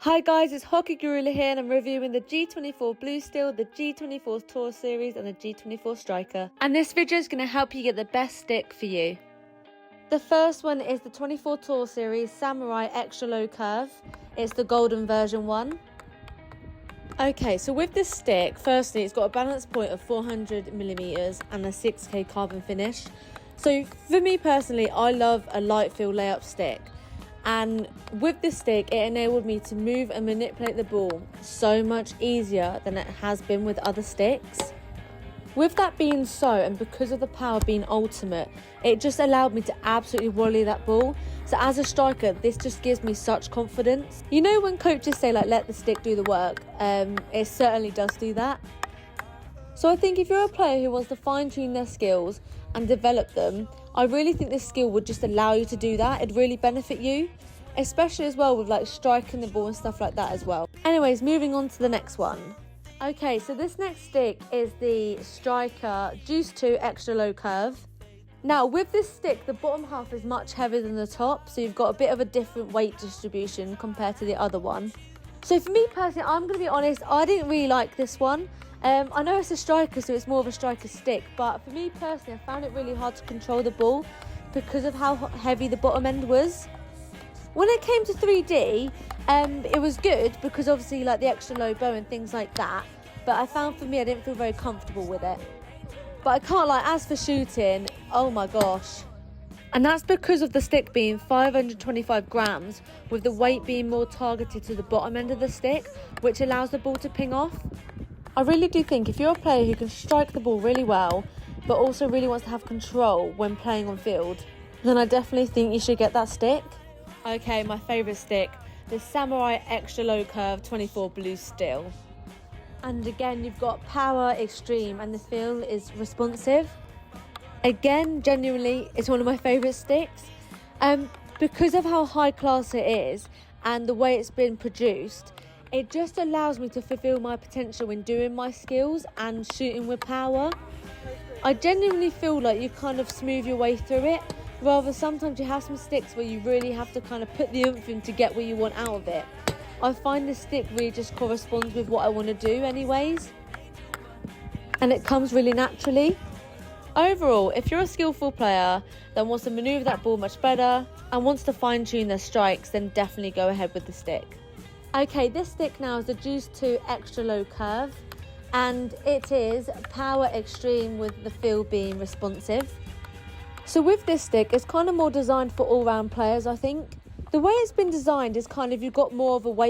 Hi guys, it's Hockey Gurula here and I'm reviewing the G24 Blue Steel, the G24 Tour Series and the G24 Striker. And this video is going to help you get the best stick for you. The first one is the 24 Tour Series Samurai Extra Low Curve. It's the golden version one. Okay, so with this stick, firstly it's got a balance point of 400mm and a 6K carbon finish. So for me personally, I love a light feel layup stick. And with this stick, it enabled me to move and manipulate the ball so much easier than it has been with other sticks. With that being so, and because of the power being ultimate, it just allowed me to absolutely volley that ball. So as a striker, this just gives me such confidence. You know when coaches say like, let the stick do the work, it certainly does do that. So I think if you're a player who wants to fine tune their skills and develop them, I really think this skill would just allow you to do that. It'd really benefit you, especially as well with like striking the ball and stuff like that as well. Anyways, moving on to the next one. Okay, so this next stick is the Striker Juice 2 Extra Low Curve. Now with this stick, the bottom half is much heavier than the top, so you've got a bit of a different weight distribution compared to the other one. So for me personally, I'm going to be honest, I didn't really like this one. I know it's a striker, so it's more of a striker stick, but for me personally, I found it really hard to control the ball because of how heavy the bottom end was. When it came to 3D, it was good because obviously like the extra low bow and things like that, but I found for me, I didn't feel very comfortable with it. But I can't lie, as for shooting, oh my gosh. And that's because of the stick being 525 grams, with the weight being more targeted to the bottom end of the stick, which allows the ball to ping off. I really do think if you're a player who can strike the ball really well, but also really wants to have control when playing on field, then I definitely think you should get that stick. Okay, my favourite stick, the Samurai Extra Low Curve 24 Blue Steel. And again, you've got power, extreme, and the feel is responsive. Again, genuinely, it's one of my favourite sticks. Because of how high class it is and the way it's been produced, it just allows me to fulfill my potential in doing my skills and shooting with power. I genuinely feel like you kind of smooth your way through it, rather sometimes you have some sticks where you really have to kind of put the oomph in to get what you want out of it. I find this stick really just corresponds with what I want to do anyways, and it comes really naturally. Overall, if you're a skillful player that wants to manoeuvre that ball much better and wants to fine tune their strikes, then definitely go ahead with the stick. Okay, this stick now is the Juice 2 Extra Low Curve, and it is power extreme with the feel being responsive. So with this stick, it's kind of more designed for all-round players, I think. The way it's been designed is kind of, you've got more of a weight